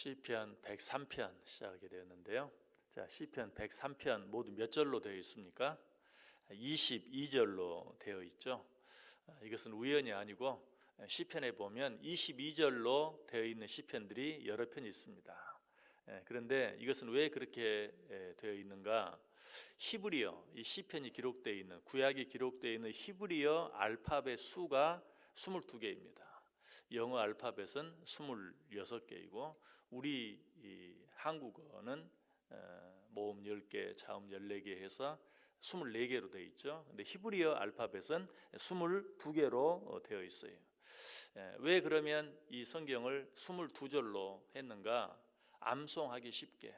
시편 103편 시작하게 되었는데요. 자, 시편 103편 모두 몇 절로 되어 있습니까? 22절로 되어 있죠. 이것은 우연이 아니고 시편에 보면 22절로 되어 있는 시편들이 여러 편이 있습니다. 그런데 이것은 왜 그렇게 되어 있는가? 히브리어, 이 시편이 기록되어 있는, 구약이 기록되어 있는 히브리어 알파벳 수가 22개입니다. 영어 알파벳은 26개이고 우리 한국어는 모음 10개, 자음 14개 해서 24개로 되어 있죠. 근데 히브리어 알파벳은 22개로 되어 있어요. 왜 그러면 이 성경을 22절로 했는가? 암송하기 쉽게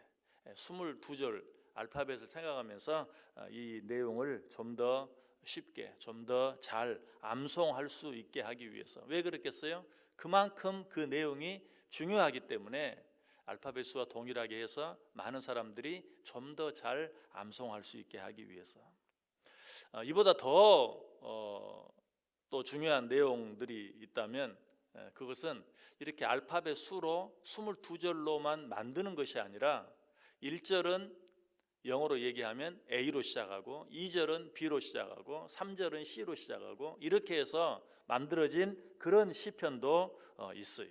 22절 알파벳을 생각하면서 이 내용을 좀 더 쉽게, 좀 더 잘 암송할 수 있게 하기 위해서. 왜 그렇겠어요? 그만큼 그 내용이 중요하기 때문에 알파벳 수와 동일하게 해서 많은 사람들이 좀 더 잘 암송할 수 있게 하기 위해서. 이보다 더 또 중요한 내용들이 있다면 그것은 이렇게 알파벳 수로 22절로만 만드는 것이 아니라 1절은 영어로 얘기하면 A로 시작하고 2절은 B로 시작하고 3절은 C로 시작하고 이렇게 해서 만들어진 그런 시편도 있어요.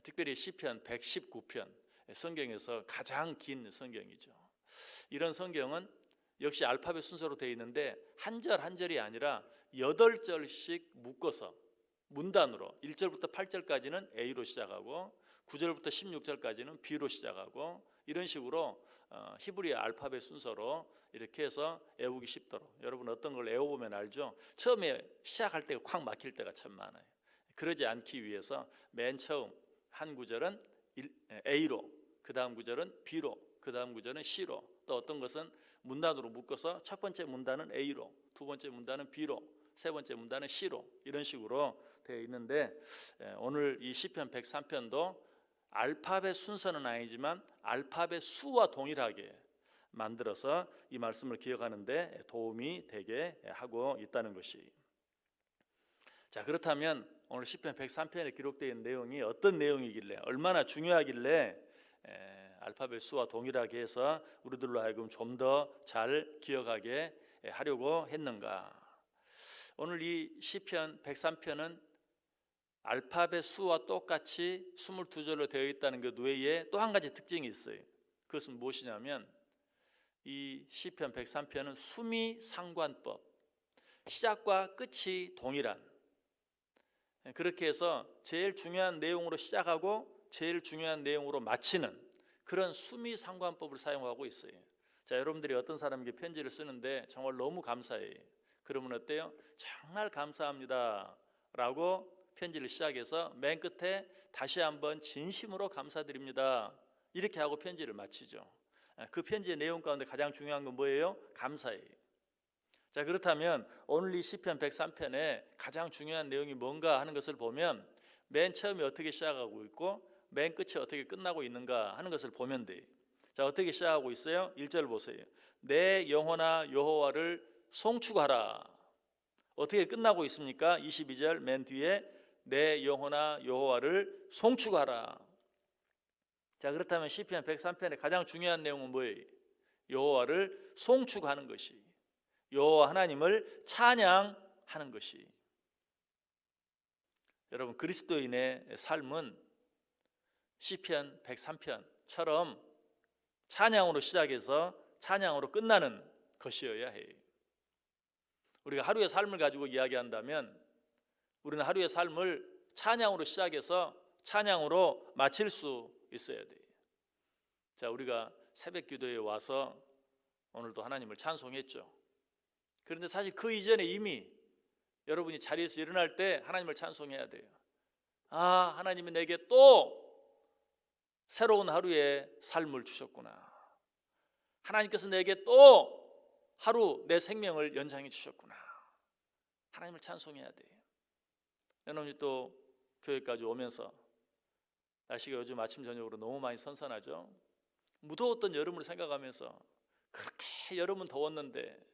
특별히 시편 119편, 성경에서 가장 긴 성경이죠. 이런 성경은 역시 알파벳 순서로 되어 있는데 한 절 한 절이 아니라 8절씩 묶어서 문단으로 1절부터 8절까지는 A로 시작하고 9절부터 16절까지는 B로 시작하고 이런 식으로 히브리어 알파벳 순서로 이렇게 해서 외우기 쉽도록. 여러분 어떤 걸 외워보면 알죠? 처음에 시작할 때가 콱 막힐 때가 참 많아요. 그러지 않기 위해서 맨 처음 한 구절은 A로, 그 다음 구절은 B로, 그 다음 구절은 C로, 또 어떤 것은 문단으로 묶어서 첫 번째 문단은 A로, 두 번째 문단은 B로, 세 번째 문단은 C로 이런 식으로 되어 있는데 오늘 이 시편 103편도 알파벳 순서는 아니지만 알파벳 수와 동일하게 만들어서 이 말씀을 기억하는데 도움이 되게 하고 있다는 것이. 자, 그렇다면 오늘 시편 103편에 기록되어 있는 내용이 어떤 내용이길래, 얼마나 중요하길래 알파벳 수와 동일하게 해서 우리들로 하여금 좀 더 잘 기억하게 하려고 했는가? 오늘 이 시편 103편은 알파벳 수와 똑같이 22절로 되어 있다는 것 외에 또 한 가지 특징이 있어요. 그것은 무엇이냐면 이 시편 103편은 수미상관법, 시작과 끝이 동일한, 그렇게 해서 제일 중요한 내용으로 시작하고 제일 중요한 내용으로 마치는 그런 수미상관법을 사용하고 있어요. 자, 여러분들이 어떤 사람에게 편지를 쓰는데 정말 너무 감사해요. 그러면 어때요? 정말 감사합니다 라고 편지를 시작해서 맨 끝에 다시 한번 진심으로 감사드립니다 이렇게 하고 편지를 마치죠. 그 편지의 내용 가운데 가장 중요한 건 뭐예요? 감사예요. 자, 그렇다면 오늘 이 시편 103편에 가장 중요한 내용이 뭔가 하는 것을 보면 맨 처음에 어떻게 시작하고 있고 맨 끝이 어떻게 끝나고 있는가 하는 것을 보면 돼요. 자, 어떻게 시작하고 있어요? 1절 보세요. 내 영혼아 여호와를 송축하라. 어떻게 끝나고 있습니까? 22절 맨 뒤에 내 영혼아 여호와를 송축하라. 자, 그렇다면 시편 103편의 가장 중요한 내용은 뭐예요? 여호와를 송축하는 것이, 여호와 하나님을 찬양하는 것이. 여러분, 그리스도인의 삶은 시편 103편처럼 찬양으로 시작해서 찬양으로 끝나는 것이어야 해요. 우리가 하루의 삶을 가지고 이야기한다면 우리는 하루의 삶을 찬양으로 시작해서 찬양으로 마칠 수 있어야 돼요. 자, 우리가 새벽 기도에 와서 오늘도 하나님을 찬송했죠. 그런데 사실 그 이전에 이미 여러분이 자리에서 일어날 때 하나님을 찬송해야 돼요. 아, 하나님이 내게 또 새로운 하루의 삶을 주셨구나. 하나님께서 내게 또 하루 내 생명을 연장해 주셨구나. 하나님을 찬송해야 돼요. 여러분이 또 교회까지 오면서 날씨가 요즘 아침 저녁으로 너무 많이 선선하죠. 무더웠던 여름을 생각하면서 그렇게 여름은 더웠는데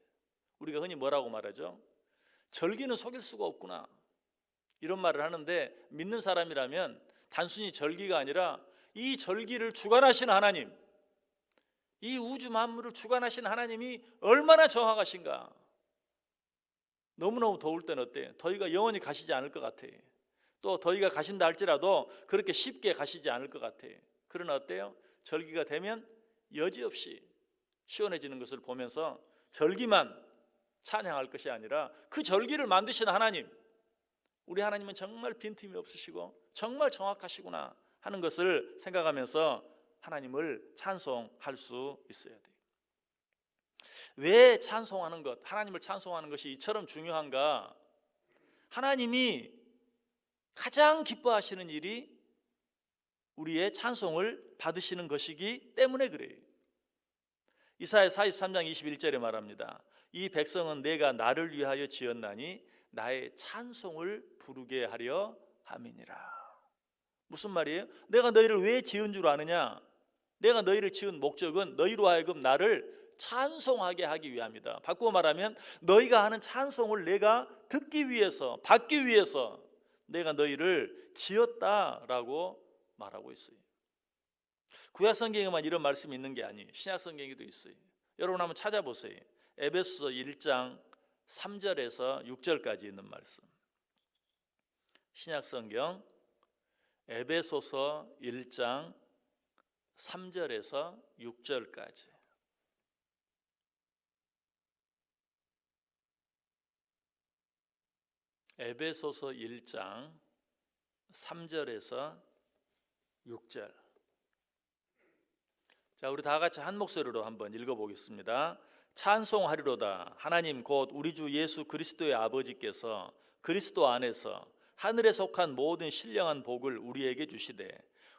우리가 흔히 뭐라고 말하죠? 절기는 속일 수가 없구나 이런 말을 하는데 믿는 사람이라면 단순히 절기가 아니라 이 절기를 주관하시는 하나님, 이 우주 만물을 주관하시는 하나님이 얼마나 정확하신가. 너무너무 더울 때는 어때요? 더위가 영원히 가시지 않을 것 같아요. 또 더위가 가신다 할지라도 그렇게 쉽게 가시지 않을 것 같아요. 그러나 어때요? 절기가 되면 여지없이 시원해지는 것을 보면서 절기만 찬양할 것이 아니라 그 절기를 만드신 하나님, 우리 하나님은 정말 빈틈이 없으시고 정말 정확하시구나 하는 것을 생각하면서 하나님을 찬송할 수 있어야 돼요. 왜 찬송하는 것, 하나님을 찬송하는 것이 이처럼 중요한가? 하나님이 가장 기뻐하시는 일이 우리의 찬송을 받으시는 것이기 때문에 그래요. 이사야 43장 21절에 말합니다. 이 백성은 내가 나를 위하여 지었나니 나의 찬송을 부르게 하려 함이니라. 무슨 말이에요? 내가 너희를 왜 지은 줄 아느냐? 내가 너희를 지은 목적은 너희로 하여금 나를 찬송하게 하기 위함이다. 바꾸어 말하면 너희가 하는 찬송을 내가 듣기 위해서, 받기 위해서 내가 너희를 지었다라고 말하고 있어요. 구약 성경에만 이런 말씀이 있는 게 아니에요. 신약 성경에도 있어요. 여러분 한번 찾아보세요. 에베소서 1장 3절에서 6절까지 있는 말씀. 신약 성경 에베소서 1장 3절에서 6절까지. 에베소서 1장 3절에서 6절. 자, 우리 다 같이 한 목소리로 한번 읽어보겠습니다. 찬송하리로다. 하나님 곧 우리 주 예수 그리스도의 아버지께서 그리스도 안에서 하늘에 속한 모든 신령한 복을 우리에게 주시되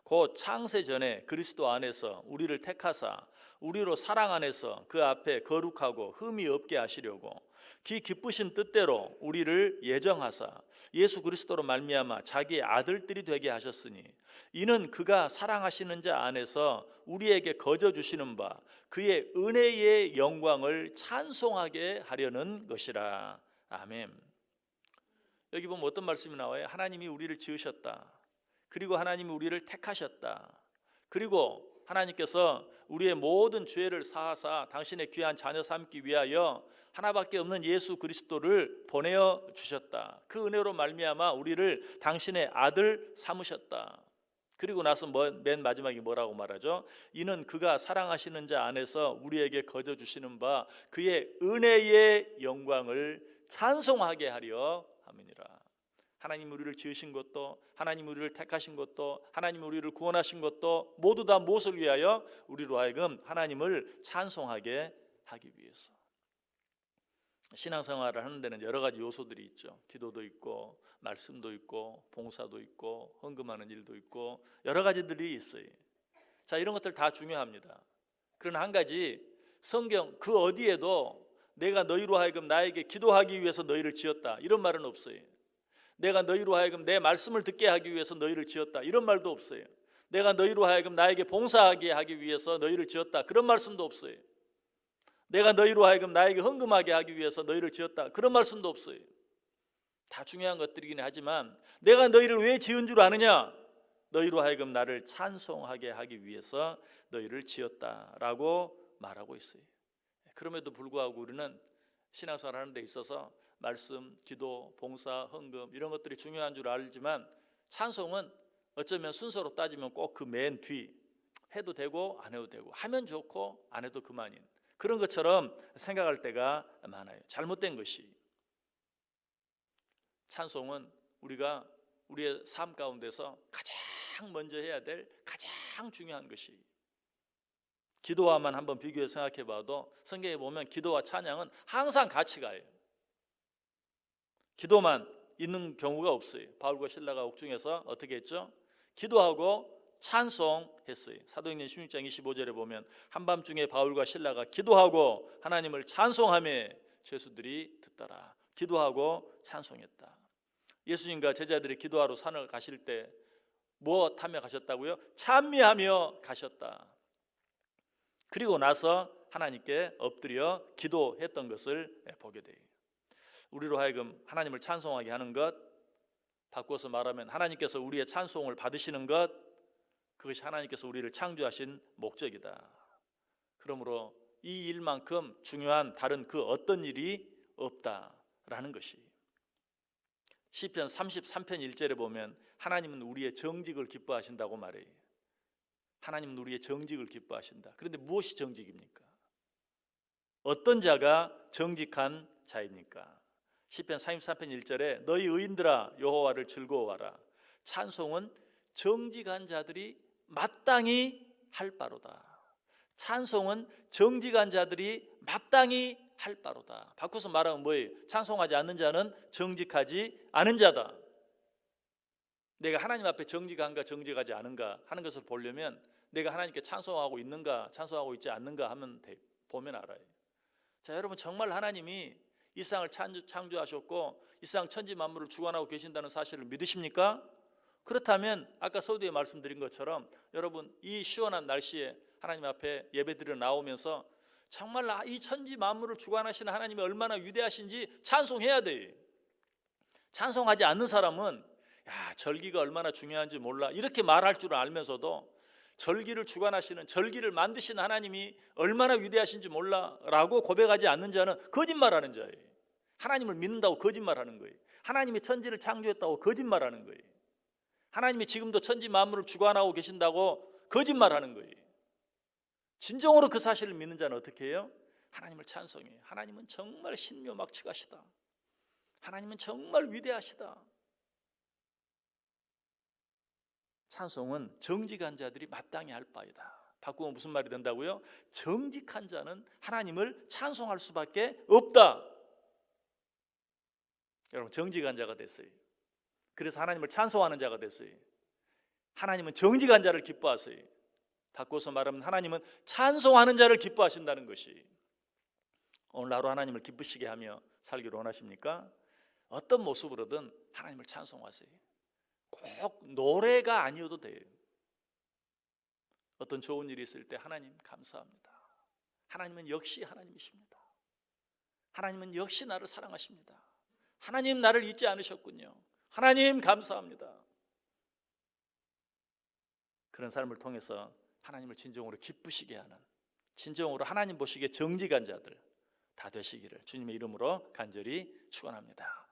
곧 창세 전에 그리스도 안에서 우리를 택하사 우리로 사랑 안에서 그 앞에 거룩하고 흠이 없게 하시려고 기 기쁘신 뜻대로 우리를 예정하사 예수 그리스도로 말미암아 자기의 아들들이 되게 하셨으니 이는 그가 사랑하시는 자 안에서 우리에게 거저 주시는 바 그의 은혜의 영광을 찬송하게 하려는 것이라. 아멘. 여기 보면 어떤 말씀이 나와요? 하나님이 우리를 지으셨다. 그리고 하나님이 우리를 택하셨다. 그리고 하나님께서 우리의 모든 죄를 사하사 당신의 귀한 자녀 삼기 위하여 하나밖에 없는 예수 그리스도를 보내어 주셨다. 그 은혜로 말미암아 우리를 당신의 아들 삼으셨다. 그리고 나서 맨 마지막에 뭐라고 말하죠? 이는 그가 사랑하시는 자 안에서 우리에게 거저 주시는 바 그의 은혜의 영광을 찬송하게 하려 함이니라. 하나님 우리를 지으신 것도, 하나님 우리를 택하신 것도, 하나님 우리를 구원하신 것도 모두 다 무엇을 위하여? 우리로 하여금 하나님을 찬송하게 하기 위해서. 신앙생활을 하는 데는 여러 가지 요소들이 있죠. 기도도 있고 말씀도 있고 봉사도 있고 헌금하는 일도 있고 여러 가지들이 있어요. 자, 이런 것들 다 중요합니다. 그러나 한 가지, 성경 그 어디에도 내가 너희로 하여금 나에게 기도하기 위해서 너희를 지었다 이런 말은 없어요. 내가 너희로 하여금 내 말씀을 듣게 하기 위해서 너희를 지었다 이런 말도 없어요. 내가 너희로 하여금 나에게 봉사하게 하기 위해서 너희를 지었다 그런 말씀도 없어요. 내가 너희로 하여금 나에게 헌금하게 하기 위해서 너희를 지었다 그런 말씀도 없어요. 다 중요한 것들이긴 하지만 내가 너희를 왜 지은 줄 아느냐? 너희로 하여금 나를 찬송하게 하기 위해서 너희를 지었다라고 말하고 있어요. 그럼에도 불구하고 우리는 신앙생활 하는 데 있어서 말씀, 기도, 봉사, 헌금 이런 것들이 중요한 줄 알지만 찬송은 어쩌면 순서로 따지면 꼭 그 맨 뒤, 해도 되고 안 해도 되고 하면 좋고 안 해도 그만인 그런 것처럼 생각할 때가 많아요. 잘못된 것이. 찬송은 우리가 우리의 삶 가운데서 가장 먼저 해야 될 가장 중요한 것이. 기도와만 한번 비교해 생각해 봐도 성경에 보면 기도와 찬양은 항상 같이 가요. 기도만 있는 경우가 없어요. 바울과 실라가 옥중에서 어떻게 했죠? 기도하고 찬송했어요. 사도행전 16장 25절에 보면 한밤중에 바울과 실라가 기도하고 하나님을 찬송하며 죄수들이 듣더라. 기도하고 찬송했다. 예수님과 제자들이 기도하러 산을 가실 때 무엇하며 가셨다고요? 찬미하며 가셨다. 그리고 나서 하나님께 엎드려 기도했던 것을 보게 돼요. 우리로 하여금 하나님을 찬송하게 하는 것, 바꿔서 말하면 하나님께서 우리의 찬송을 받으시는 것, 그것이 하나님께서 우리를 창조하신 목적이다. 그러므로 이 일만큼 중요한 다른 그 어떤 일이 없다라는 것이. 시편 33편 1절에 보면 하나님은 우리의 정직을 기뻐하신다고 말해요. 하나님은 우리의 정직을 기뻐하신다. 그런데 무엇이 정직입니까? 어떤 자가 정직한 자입니까? 시편 33편 1절에 너희 의인들아 여호와를 즐거워하라. 찬송은 정직한 자들이 마땅히 할 바로다. 찬송은 정직한 자들이 마땅히 할 바로다. 바꿔서 말하면 뭐예요? 찬송하지 않는 자는 정직하지 않은 자다. 내가 하나님 앞에 정직한가 정직하지 않은가 하는 것을 보려면 내가 하나님께 찬송하고 있는가 찬송하고 있지 않는가 하면 보면 알아요. 자, 여러분, 정말 하나님이 이 세상을 창조하셨고 이 세상 천지 만물을 주관하고 계신다는 사실을 믿으십니까? 그렇다면 아까 서두에 말씀드린 것처럼 여러분, 이 시원한 날씨에 하나님 앞에 예배드리러 나오면서 정말 이 천지 만물을 주관하시는 하나님이 얼마나 위대하신지 찬송해야 돼요. 찬송하지 않는 사람은 야, 절기가 얼마나 중요한지 몰라 이렇게 말할 줄 알면서도 절기를 주관하시는, 절기를 만드신 하나님이 얼마나 위대하신지 몰라 라고 고백하지 않는 자는 거짓말하는 자예요. 하나님을 믿는다고 거짓말하는 거예요. 하나님이 천지를 창조했다고 거짓말하는 거예요. 하나님이 지금도 천지 만물을 주관하고 계신다고 거짓말하는 거예요. 진정으로 그 사실을 믿는 자는 어떻게 해요? 하나님을 찬송해요. 하나님은 정말 신묘막측하시다. 하나님은 정말 위대하시다. 찬송은 정직한 자들이 마땅히 할 바이다. 바꾸면 무슨 말이 된다고요? 정직한 자는 하나님을 찬송할 수밖에 없다. 여러분, 정직한 자가 됐어요. 그래서 하나님을 찬송하는 자가 됐어요. 하나님은 정직한 자를 기뻐하세요. 바꿔서 말하면 하나님은 찬송하는 자를 기뻐하신다는 것이. 오늘 하루 하나님을 기쁘시게 하며 살기를 원하십니까? 어떤 모습으로든 하나님을 찬송하세요. 꼭 노래가 아니어도 돼요. 어떤 좋은 일이 있을 때 하나님 감사합니다. 하나님은 역시 하나님이십니다. 하나님은 역시 나를 사랑하십니다. 하나님 나를 잊지 않으셨군요. 하나님 감사합니다. 그런 삶을 통해서 하나님을 진정으로 기쁘시게 하는, 진정으로 하나님 보시기에 정직한 자들 다 되시기를 주님의 이름으로 간절히 축원합니다.